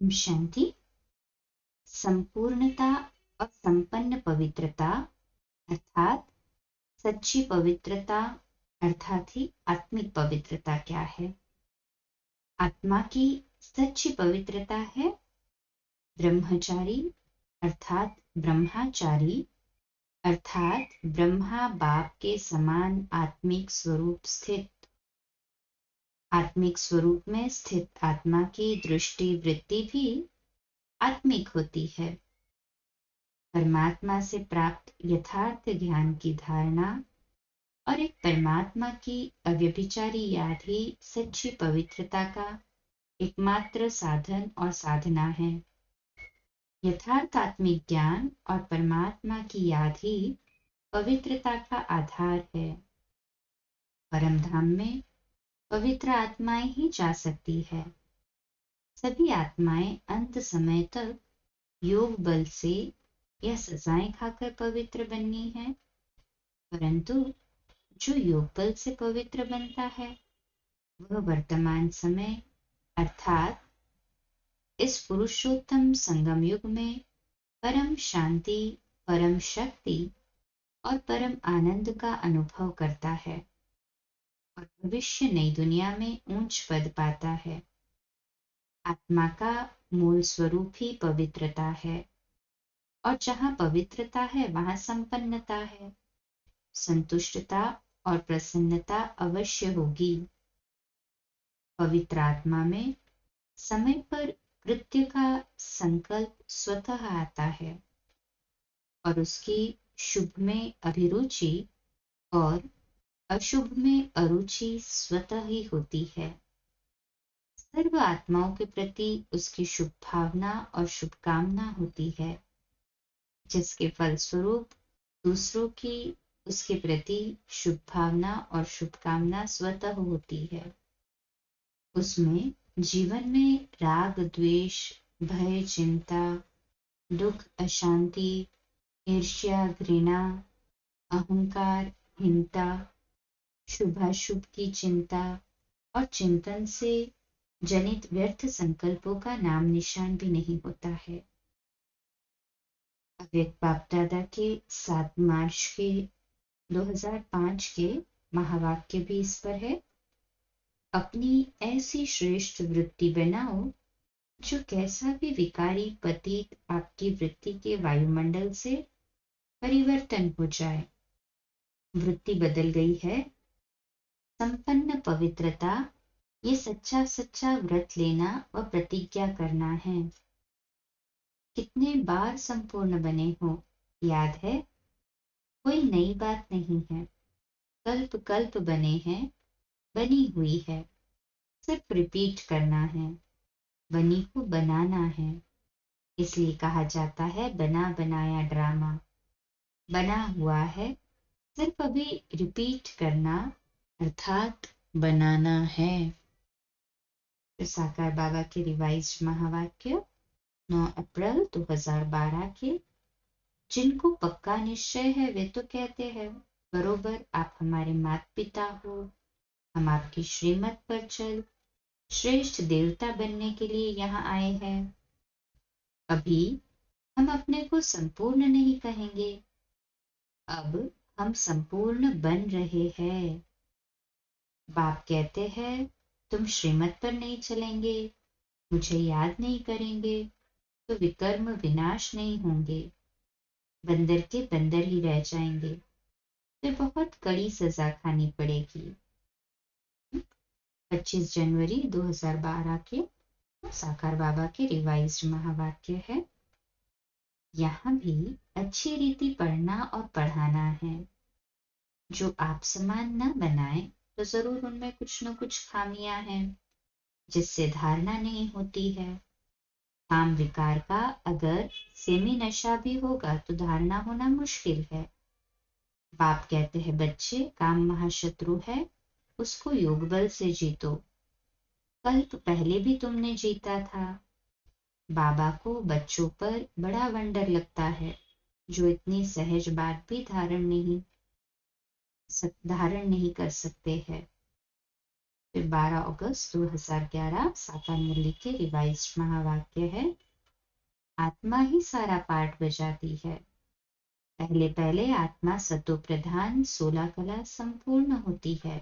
ओम शांति। संपूर्णता और संपन्न पवित्रता अर्थात सच्ची पवित्रता अर्थात ही आत्मिक पवित्रता क्या है? आत्मा की सच्ची पवित्रता है ब्रह्मचारी अर्थात ब्रह्माचारी अर्थात ब्रह्मा बाप के समान आत्मिक स्वरूप स्थित। आत्मिक स्वरूप में स्थित आत्मा की दृष्टि वृत्ति भी आत्मिक होती है। परमात्मा से प्राप्त यथार्थ ज्ञान की धारणा और एक परमात्मा की अव्यभिचारी याद ही सच्ची पवित्रता का एकमात्र साधन और साधना है। यथार्थ आत्मिक ज्ञान और परमात्मा की याद ही पवित्रता का आधार है। परम धाम में पवित्र आत्माएं ही जा सकती है। सभी आत्माएं अंत समय तक योग बल से यह सजाएं खाकर पवित्र बननी है, परंतु जो योग बल से पवित्र बनता है वह वर्तमान समय अर्थात इस पुरुषोत्तम संगम युग में परम शांति, परम शक्ति और परम आनंद का अनुभव करता है और भविष्य नई दुनिया में ऊंच पद पाता है। आत्मा का मूल स्वरूप ही पवित्रता है और जहां पवित्रता है वहां संपन्नता है, संतुष्टता और प्रसन्नता अवश्य होगी। पवित्र आत्मा में समय पर कृत्य का संकल्प स्वतः आता है और उसकी शुभ में अभिरुचि और अशुभ में अरुचि स्वतः ही होती है। सर्व आत्माओं के प्रति उसकी शुभ भावना और शुभकामना होती है, जिसके फलस्वरूप दूसरों की उसके प्रति शुभ भावना और शुभकामना स्वतः होती है। उसमें जीवन में राग, द्वेष, भय, चिंता, दुख, अशांति, ईर्ष्या, घृणा, अहंकार, हिंसा, शुभाशुभ की चिंता और चिंतन से जनित व्यर्थ संकल्पों का नाम निशान भी नहीं होता है। अव्यक्त बाप दादा के 7 मार्च के 2005 के महावाक्य भी इस पर है। अपनी ऐसी श्रेष्ठ वृत्ति बनाओ जो कैसा भी विकारी पतित आपकी वृत्ति के वायुमंडल से परिवर्तन हो जाए। वृत्ति बदल गई है। संपन्न पवित्रता ये सच्चा सच्चा व्रत लेना व प्रतिज्ञा करना है। कितने बार संपूर्ण बने हो याद है? कोई नई बात नहीं है। कल्प कल्प बने हैं, बनी हुई है, सिर्फ रिपीट करना है। बनी को बनाना है, इसलिए कहा जाता है बना बनाया ड्रामा। बना हुआ है, सिर्फ अभी रिपीट करना अर्थात बनाना है। तो साकार बाबा के रिवाइज्ड महावाक्य 9 अप्रैल 2012 के। जिनको पक्का निश्चय है वे तो कहते हैं बरोबर आप हमारे माता पिता हो, हम आपकी श्रीमत पर चल श्रेष्ठ देवता बनने के लिए यहाँ आए हैं। अभी हम अपने को संपूर्ण नहीं कहेंगे, अब हम संपूर्ण बन रहे हैं। बाप कहते हैं तुम श्रीमत पर नहीं चलेंगे, मुझे याद नहीं करेंगे तो विकर्म विनाश नहीं होंगे, बंदर के बंदर ही रह जाएंगे, तो बहुत कड़ी सजा खानी पड़ेगी। 25 जनवरी 2012 के साकार बाबा के रिवाइज्ड महावाक्य है। यहाँ भी अच्छी रीति पढ़ना और पढ़ाना है। जो आप समान न बनाए तो जरूर उनमें कुछ न कुछ खामियां हैं, जिससे धारणा नहीं होती है। काम विकार का अगर सेमी नशा भी होगा तो धारणा होना मुश्किल है। बाप कहते हैं बच्चे काम महाशत्रु है, उसको योग बल से जीतो। कल्प पहले भी तुमने जीता था। बाबा को बच्चों पर बड़ा वंडर लगता है जो इतनी सहज बात भी धारण नहीं कर सकते हैं। फिर 12 अगस्त 2011 साकार मुरली के रिवाइज्ड महावाक्य है, आत्मा ही सारा पाठ बजाती है। पहले पहले आत्मा सतो प्रधान 16 कला संपूर्ण होती है,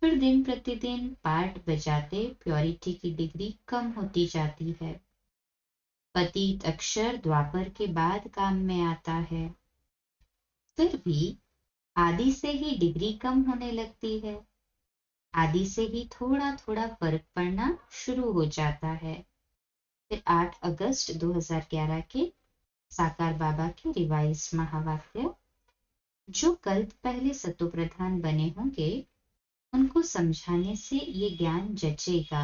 फिर दिन प्रतिदिन पाठ बजाते प्योरिटी की डिग्री कम होती जाती है। पतित अक्षर द्वापर के बाद काम में आता है, फिर भी आदि से ही डिग्री कम होने लगती है। आदि से ही थोड़ा थोड़ा फर्क पड़ना शुरू हो जाता है। फिर 8 अगस्त 2011 के साकार बाबा के रिवाइज महावाक्य, जो कल्प पहले सतो प्रधान बने होंगे उनको समझाने से ये ज्ञान जचेगा।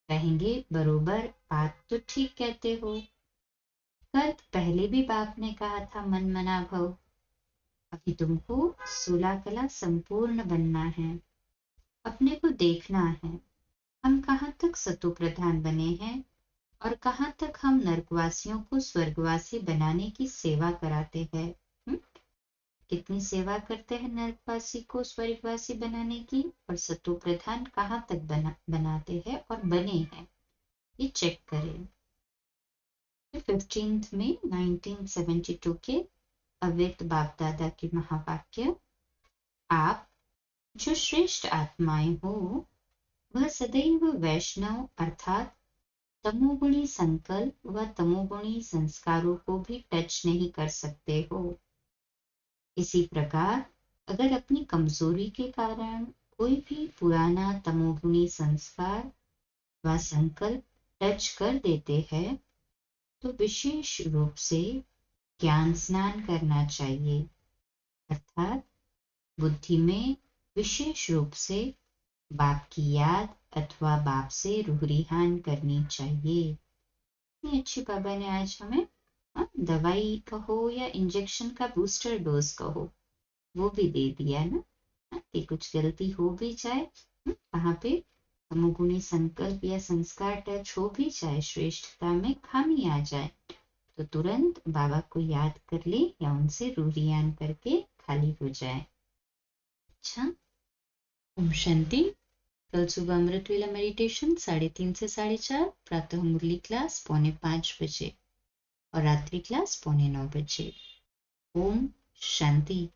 कहेंगे बरोबर, बात तो ठीक कहते हो, कल्प पहले भी बाप ने कहा था मन मना भव। अभी तुमको 16 कला संपूर्ण बनना है, अपने को देखना है हम कहाँ तक सतो प्रधान बने हैं और कहाँ तक हम नरकवासियों को स्वर्गवासी बनाने की सेवा कराते हैं। कितनी सेवा करते हैं नरकवासी को स्वर्गवासी बनाने की, और सतो प्रधान कहाँ तक बनाते हैं और बने हैं, ये चेक करें। 15 में 1972 के अव्यक्त बाप दादा के महावाक्य, आप जो श्रेष्ठ आत्माएं हो वह सदैव वैष्णव अर्थात तमोगुणी संकल्प व तमोगुणी संस्कारों को भी टच नहीं कर सकते हो। इसी प्रकार अगर अपनी कमजोरी के कारण कोई भी पुराना तमोगुणी संस्कार व संकल्प टच कर देते हैं तो विशेष रूप से ज्ञान स्नान करना चाहिए, अर्थात बुद्धि में विशेष रूप से बाप की याद अथवा बाप से रूहरिहान करनी चाहिए। इतनी अच्छी बाबा ने आज हमें दवाई कहो या इंजेक्शन का बूस्टर डोज कहो वो भी दे दिया ना, कि कुछ गलती हो भी जाए, वहां पे तमोगुणी संकल्प या संस्कार टच हो भी जाए, श्रेष्ठता में खामी आ जाए तो तुरंत बाबा को याद कर ले या उनसे रूहरियान करके खाली हो जाए। अच्छा, ओम शांति। कल सुबह अमृत वेला मेडिटेशन 3:30 से 4:30, प्रातः मुरली क्लास 4:45 बजे और रात्रि क्लास 8:45 बजे। ओम शांति।